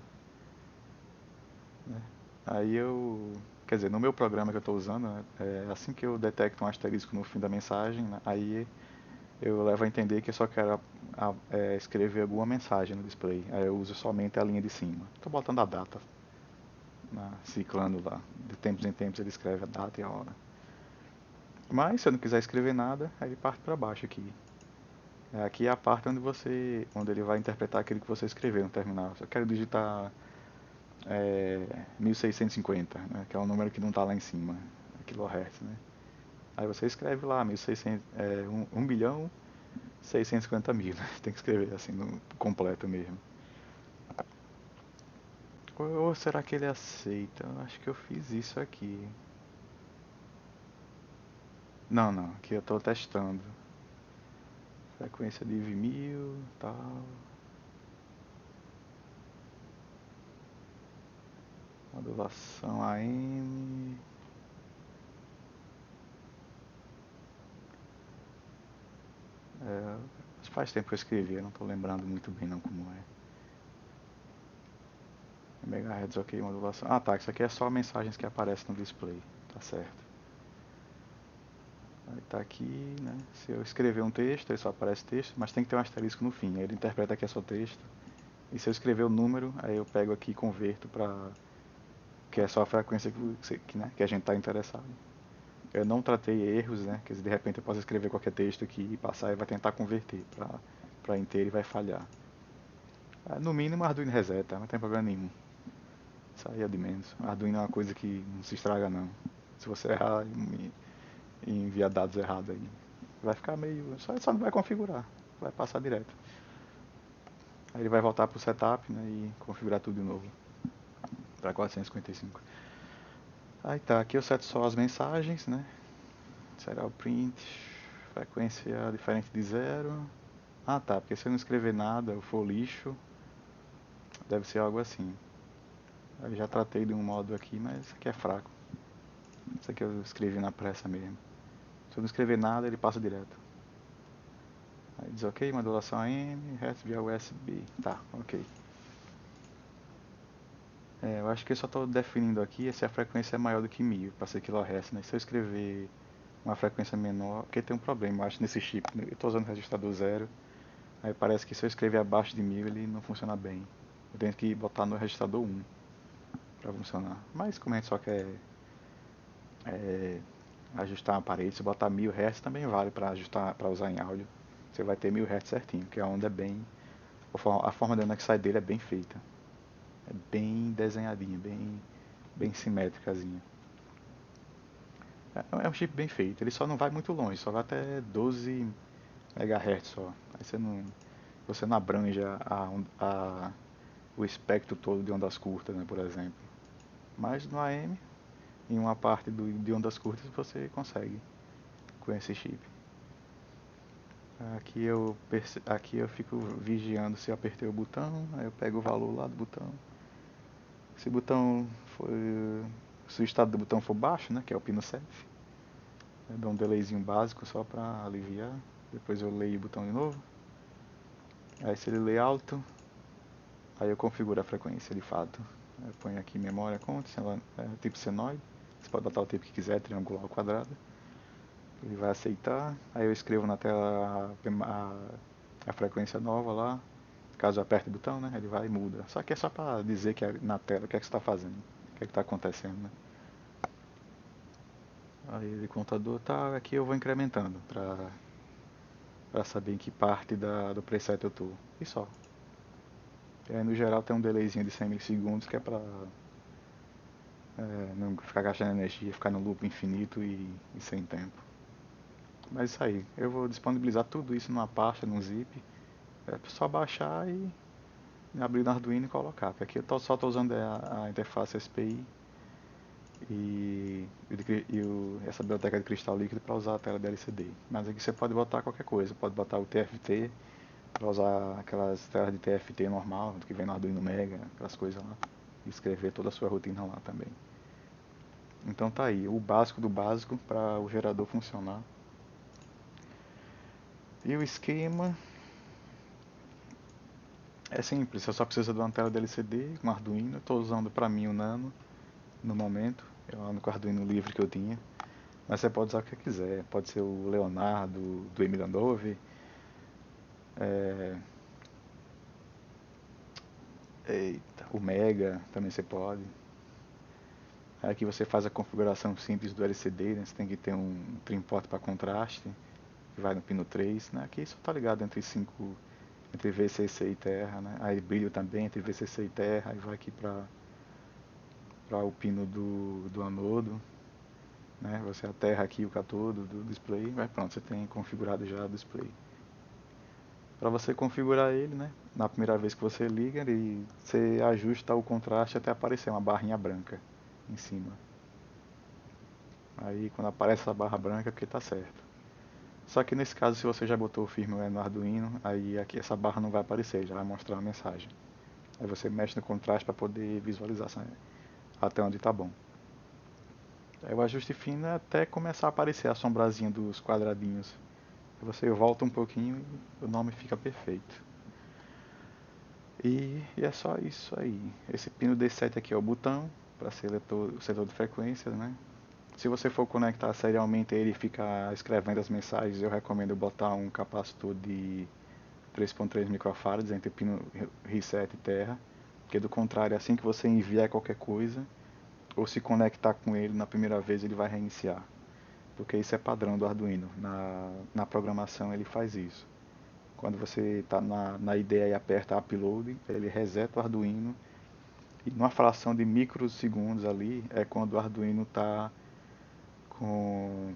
Speaker 1: Né? Aí quer dizer, no meu programa que eu estou usando, né, assim que eu detecto um asterisco no fim da mensagem, né, aí eu levo a entender que eu só quero escrever alguma mensagem no display. Aí eu uso somente a linha de cima. Estou botando a data, né, ciclando lá. De tempos em tempos ele escreve a data e a hora. Mas se eu não quiser escrever nada, aí ele parte para baixo aqui. Aqui é a parte onde ele vai interpretar aquilo que você escreveu no terminal. Se eu quero digitar 1650, né, que é o número que não está lá em cima, kHz, né? Aí você escreve lá 1600, 1.650.000, né? Tem que escrever assim no completo mesmo. Ou será que ele aceita? Eu acho que eu fiz isso aqui. Não, não, aqui eu estou testando. Frequência de 1000, tal. Modulação AM. Faz tempo que eu escrevi, eu não estou lembrando muito bem não como é. Megahertz, ok, modulação. Ah tá, isso aqui é só mensagens que aparecem no display, tá certo. Aí tá aqui, né? Se eu escrever um texto, ele só aparece texto, mas tem que ter um asterisco no fim. Aí ele interpreta que é só texto. E se eu escrever o número, aí eu pego aqui e converto para que é só a frequência né, que a gente está interessado. Eu não tratei erros, né? Que de repente eu posso escrever qualquer texto aqui e passar e vai tentar converter para inteiro e vai falhar. No mínimo Arduino reseta, não tem problema nenhum. Isso aí é de menos. Arduino é uma coisa que não se estraga não. Se você errar e enviar dados errados aí, vai ficar meio. Só não vai configurar, vai passar direto. Aí ele vai voltar pro setup, né, e configurar tudo de novo para 455. Aí tá, aqui eu seto só as mensagens, né? Será o print, frequência diferente de zero. Ah tá, porque se eu não escrever nada, ou for lixo, deve ser algo assim. Eu já tratei de um modo aqui, mas isso aqui é fraco. Isso aqui eu escrevi na pressa mesmo. Se eu não escrever nada, ele passa direto. Aí diz ok, modulação AM, resto via USB. Tá, ok. Eu acho que eu só estou definindo aqui se a frequência é maior do que 1000 para ser kHz, né? Se eu escrever uma frequência menor, porque tem um problema, eu acho, nesse chip. Né? Eu estou usando o registrador zero, aí parece que se eu escrever abaixo de 1000 ele não funciona bem. Eu tenho que botar no registrador 1 para funcionar. Mas como a gente só quer ajustar a parede, se botar 1000 Hz também vale para ajustar, para usar em áudio. Você vai ter 1000 Hz certinho, que a onda é bem, a forma de onda que sai dele é bem feita, é bem desenhadinha, bem simétricazinha. É um chip bem feito, ele só não vai muito longe, só vai até 12 MHz só. Aí você não abrange o espectro todo de ondas curtas, né, por exemplo. Mas no AM, em uma parte de ondas curtas, você consegue com esse chip. Aqui eu fico vigiando se eu apertei o botão, aí eu pego o valor lá do botão. Se o botão for, se o estado do botão for baixo, né, que é o pino 7, eu dou um delayzinho básico só para aliviar. Depois eu leio o botão de novo. Aí se ele lê alto, aí eu configuro a frequência de fato. Eu ponho aqui memória conta, tipo senoide. Você pode botar o tipo que quiser, triangular ou quadrado. Ele vai aceitar. Aí eu escrevo na tela a frequência nova lá. Caso eu aperte o botão, né? Ele vai e muda. Só que é só para dizer que na tela o que é que você está fazendo, o que é que está acontecendo, né? Aí de contador tá, aqui eu vou incrementando para saber em que parte do preset eu tô. E só. E aí no geral tem um delayzinho de 100 milissegundos que é para não ficar gastando energia, ficar no loop infinito e sem tempo. Mas isso aí, eu vou disponibilizar tudo isso numa pasta, num zip. É só baixar e abrir no Arduino e colocar. Porque aqui eu só estou usando a interface SPI essa biblioteca de cristal líquido para usar a tela de LCD. Mas aqui você pode botar qualquer coisa, pode botar o TFT para usar aquelas telas de TFT normal, que vem no Arduino Mega, aquelas coisas lá, e escrever toda a sua rotina lá também. Então tá aí, o básico do básico para o gerador funcionar. E o esquema é simples, você só precisa de uma tela de LCD, um Arduino. Eu estou usando para mim o Nano no momento, é o único Arduino livre que eu tinha. Mas você pode usar o que quiser, pode ser o Leonardo do Emilandove, o Mega também você pode. Aí aqui você faz a configuração simples do LCD, né? Você tem que ter um trim-pot para contraste, que vai no pino 3, né? Aqui só tá ligado entre VCC e terra, né? Aí brilho também entre VCC e terra, aí vai aqui para o pino do anodo, né? Você aterra aqui o catodo do display, vai pronto, você tem configurado já o display. Para você configurar ele, né? Na primeira vez que você liga, você ajusta o contraste até aparecer uma barrinha branca em cima. Aí quando aparece essa barra branca é porque está certo. Só que nesse caso, se você já botou o firmware no Arduino, aí aqui essa barra não vai aparecer, já vai mostrar uma mensagem. Aí você mexe no contraste para poder visualizar até onde está bom. Aí o ajuste fino é até começar a aparecer a sombrazinha dos quadradinhos. Aí você volta um pouquinho e o nome fica perfeito. E é só isso aí. Esse pino D7 aqui é o botão para ser o setor de frequências, né? Se você for conectar serialmente ele e ficar escrevendo as mensagens, eu recomendo botar um capacitor de 3.3 microfarads entre pino reset e terra, porque do contrário, assim que você enviar qualquer coisa, ou se conectar com ele na primeira vez, ele vai reiniciar. Porque isso é padrão do Arduino. Na programação ele faz isso. Quando você está na ideia e aperta Upload, ele reseta o Arduino. E numa fração de microsegundos ali é quando o Arduino está com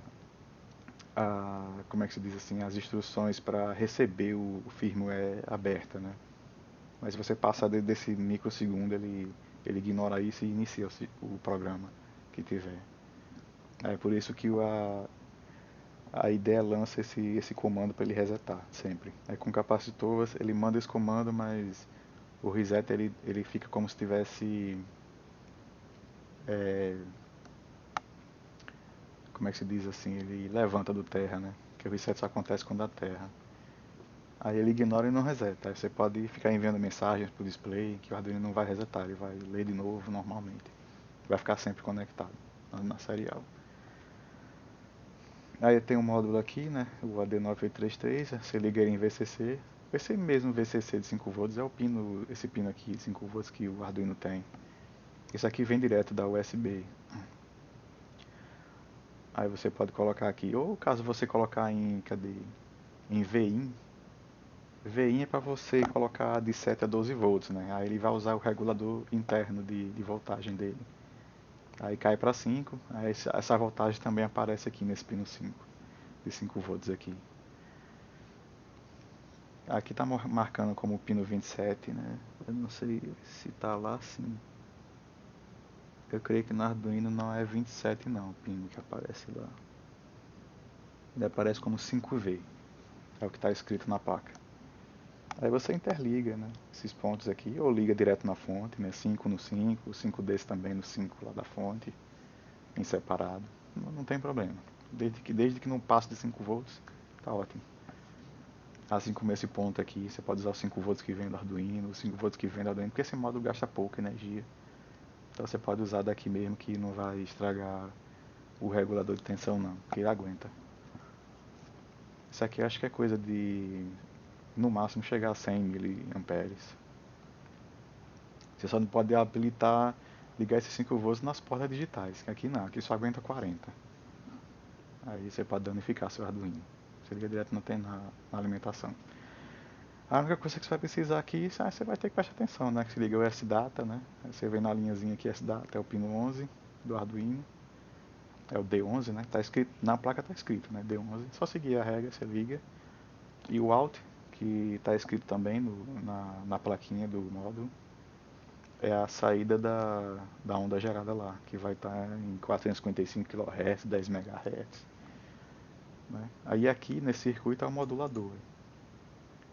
Speaker 1: como é que se diz assim, as instruções para receber o firmware aberta, né? Mas se você passar desse microsegundo, ele ignora isso e inicia o programa que tiver. É por isso que a ideia lança esse comando para ele resetar sempre. É com capacitor, ele manda esse comando, mas o reset ele fica como se tivesse, é, como é que se diz assim, ele levanta do terra, né? Que o reset só acontece quando a terra. Aí ele ignora e não reseta. Aí você pode ficar enviando mensagens pro display que o Arduino não vai resetar, ele vai ler de novo normalmente. Vai ficar sempre conectado na serial. Aí tem um módulo aqui, né, o AD9833, você liga ele em VCC. Esse mesmo VCC de 5 volts é o pino, esse pino aqui de 5 volts que o Arduino tem. Esse aqui vem direto da USB. Aí você pode colocar aqui, ou caso você colocar em, cadê? Em VIN. VIN é para você colocar de 7 a 12 volts, né? Aí ele vai usar o regulador interno de voltagem dele. Aí cai para 5, aí essa voltagem também aparece aqui nesse pino 5, de 5 volts aqui. Aqui tá marcando como pino 27, né? Eu não sei se tá lá sim. Eu creio que no Arduino não é 27 não, o pino que aparece lá. Ele aparece como 5V, é o que está escrito na placa. Aí você interliga, né, esses pontos aqui, ou liga direto na fonte, né, 5 no 5, 5 desse também no 5 lá da fonte, em separado. Não tem problema. Desde que não passe de 5 volts, tá ótimo. Assim como esse ponto aqui, você pode usar os 5 volts que vem do Arduino, os 5 volts que vem do Arduino, porque esse módulo gasta pouca energia. Então você pode usar daqui mesmo que não vai estragar o regulador de tensão não, porque ele aguenta. Isso aqui eu acho que é coisa de, no máximo, chegar a 100 miliamperes. Você só não pode habilitar, ligar esses 5 volts nas portas digitais, que aqui não, aqui só aguenta 40. Aí você pode danificar seu Arduino. Você liga direto na alimentação. A única coisa que você vai precisar aqui, você vai ter que prestar atenção, né? Que se liga o SDATA, né? Aí você vê na linhazinha aqui SDATA, é o pino 11 do Arduino. É o D11, né? Tá escrito, na placa tá escrito, né? D11. Só seguir a regra, você liga. E o Alt, que está escrito também na plaquinha do módulo, é a saída da onda gerada lá, que vai estar em 455 kHz, 10 MHz. Né? Aí aqui nesse circuito é o modulador.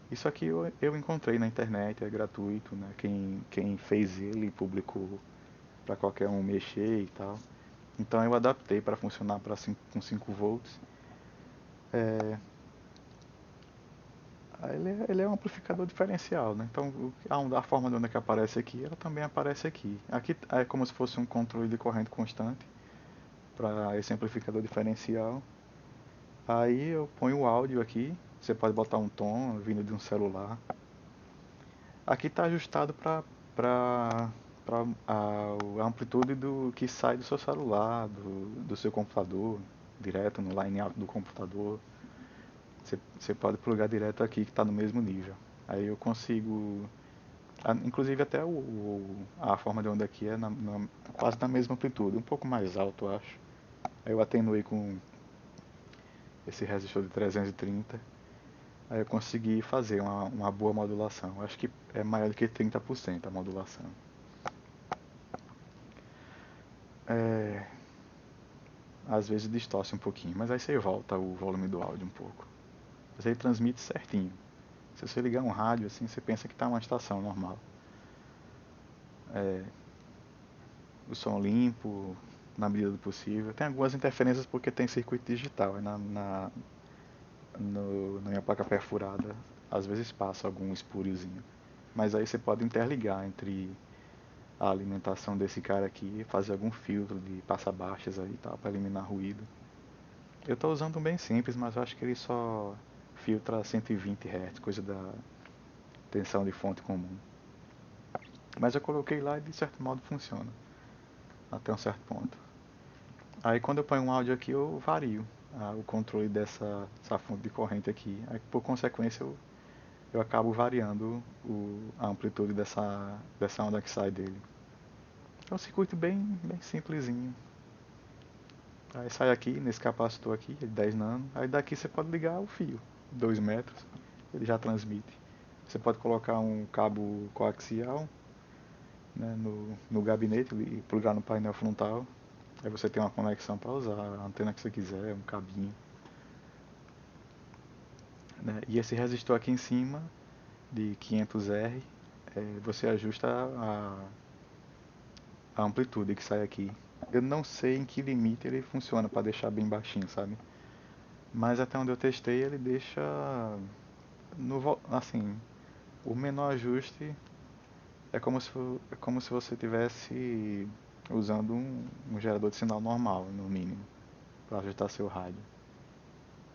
Speaker 1: Isso aqui eu encontrei na internet, é gratuito, né? Quem fez ele publicou para qualquer um mexer e tal. Então eu adaptei para funcionar com 5 volts. É, ele é um amplificador diferencial, né? Então a forma de onda que aparece aqui, ela também aparece aqui. Aqui é como se fosse um controle de corrente constante para esse amplificador diferencial. Aí eu ponho o áudio aqui, você pode botar um tom vindo de um celular. Aqui está ajustado para a amplitude do que sai do seu celular, do seu computador, direto no line out do computador. Você pode plugar direto aqui que está no mesmo nível. Aí eu consigo, inclusive até a forma de onda aqui é quase na mesma amplitude, um pouco mais alto eu acho. Aí eu atenuei com esse resistor de 330. Aí eu consegui fazer uma boa modulação. Eu acho que é maior do que 30% a modulação. É, às vezes distorce um pouquinho, mas aí você volta o volume do áudio um pouco. Mas ele transmite certinho. Se você ligar um rádio assim, você pensa que está uma estação normal. É, o som limpo, na medida do possível. Tem algumas interferências porque tem circuito digital. Aí na minha placa perfurada, às vezes passa algum espúriozinho. Mas aí você pode interligar entre a alimentação desse cara aqui, fazer algum filtro de passa-baixas aí e tal, para eliminar ruído. Eu estou usando um bem simples, mas eu acho que ele só filtra 120 Hz, coisa da tensão de fonte comum. Mas eu coloquei lá e de certo modo funciona, até um certo ponto. Aí quando eu ponho um áudio aqui eu vario o controle dessa fonte de corrente aqui. Aí por consequência eu acabo variando a amplitude dessa onda que sai dele. É um circuito bem simplesinho. Aí sai aqui, nesse capacitor aqui, de 10 nano. Aí daqui você pode ligar o fio, 2 metros, ele já transmite. Você pode colocar um cabo coaxial, né, no gabinete e plugar no painel frontal. Aí você tem uma conexão para usar a antena que você quiser, um cabinho. Né? E esse resistor aqui em cima, de 500R, você ajusta a amplitude que sai aqui. Eu não sei em que limite ele funciona para deixar bem baixinho, sabe? Mas até onde eu testei ele deixa assim, o menor ajuste é como se você tivesse usando um gerador de sinal normal, no mínimo, para ajustar seu rádio.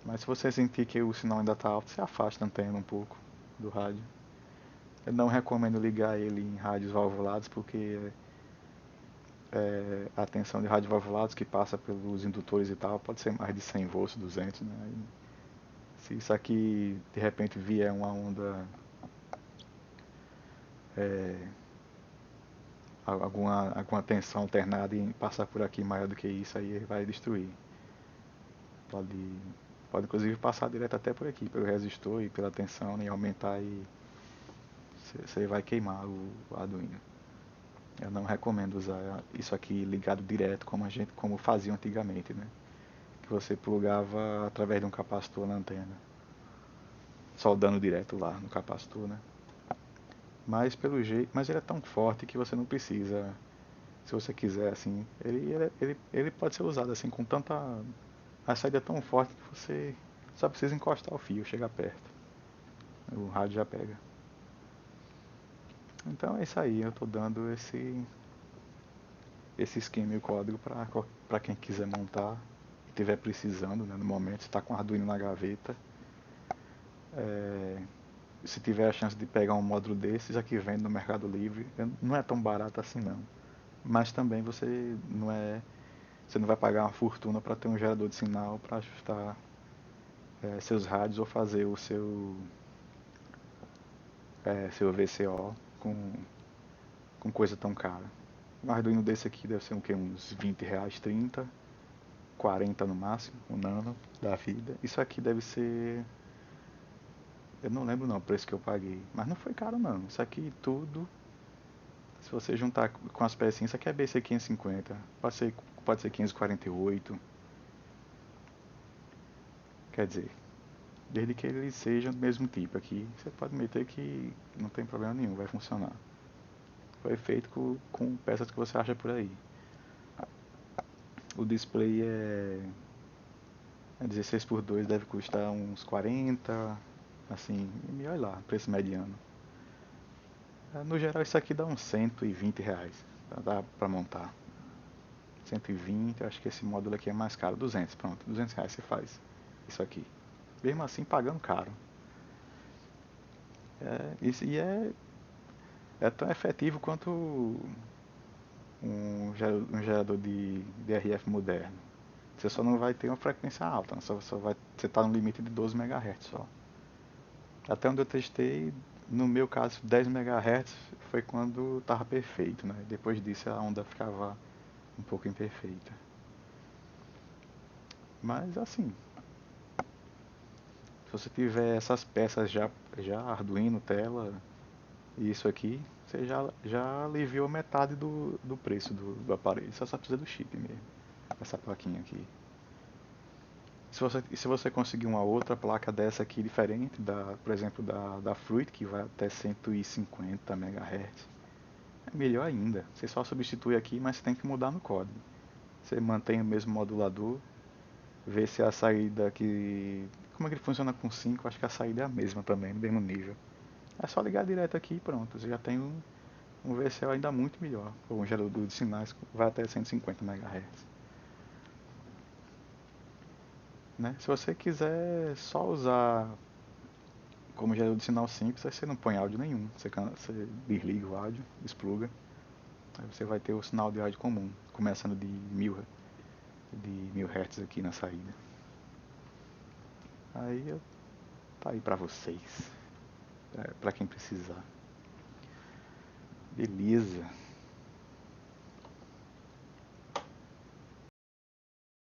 Speaker 1: Mas se você sentir que o sinal ainda está alto, você afasta a antena um pouco do rádio. Eu não recomendo ligar ele em rádios valvulados porque a tensão de rádios valvulados que passa pelos indutores e tal pode ser mais de 100 volts, 200, né? Se isso aqui de repente vier uma onda, é, alguma tensão alternada e passar por aqui maior do que isso, aí vai destruir. Pode, pode inclusive passar direto até por aqui, pelo resistor e pela tensão, né, e aumentar e você vai queimar o Arduino. Eu não recomendo usar isso aqui ligado direto como fazia antigamente, né? Que você plugava através de um capacitor na antena, soldando direto lá no capacitor, né? Mas ele é tão forte que você não precisa, se você quiser, assim, ele pode ser usado assim com tanta, a saída é tão forte que você só precisa encostar o fio, chegar perto, o rádio já pega. Então é isso aí, eu tô dando esse esquema e o código para quem quiser montar e estiver precisando, né, no momento, está com o Arduino na gaveta. Se tiver a chance de pegar um módulo desses, aqui vende no Mercado Livre, não é tão barato assim não. Mas também você não vai pagar uma fortuna para ter um gerador de sinal para ajustar seus rádios ou fazer o seu VCO com coisa tão cara. Um Arduino desse aqui deve ser uns 20 reais, 30, 40 no máximo, o nano da vida. Isso aqui deve ser, eu não lembro não o preço que eu paguei, mas não foi caro não. Isso aqui tudo, se você juntar com as pecinhas, isso aqui é BC 550, pode ser 548, quer dizer, desde que ele seja do mesmo tipo aqui, você pode meter que não tem problema nenhum, vai funcionar. Foi feito com peças que você acha por aí. O display é 16x2, deve custar uns 40, assim, e olha lá, preço mediano. No geral isso aqui dá uns 120 reais, dá pra montar. 120, acho que esse módulo aqui é mais caro, 200, pronto, 200 reais você faz isso aqui. Mesmo assim pagando caro. Isso, e é tão efetivo quanto um gerador de DRF moderno. Você só não vai ter uma frequência alta, você está no limite de 12 MHz só. Até onde eu testei, no meu caso 10 MHz foi quando estava perfeito, né? Depois disso a onda ficava um pouco imperfeita. Mas assim, se você tiver essas peças já Arduino, tela e isso aqui, você já aliviou metade do preço do aparelho. Você só precisa do chip mesmo, essa plaquinha aqui. Se você conseguir uma outra placa dessa aqui diferente, por exemplo, da Fruit, que vai até 150 MHz, é melhor ainda. Você só substitui aqui, mas você tem que mudar no código. Você mantém o mesmo modulador, vê se a saída aqui. Como é que ele funciona com 5? Acho que a saída é a mesma também, no mesmo nível. É só ligar direto aqui e pronto. Você já tem Um VCO ainda muito melhor. Um gerador de sinais vai até 150 MHz. Né? Se você quiser só usar como gerador de sinal simples, aí você não põe áudio nenhum. Você desliga o áudio, despluga. Aí você vai ter o sinal de áudio comum, começando de 1000 Hz aqui na saída. Aí tá aí pra vocês, pra quem precisar. Beleza.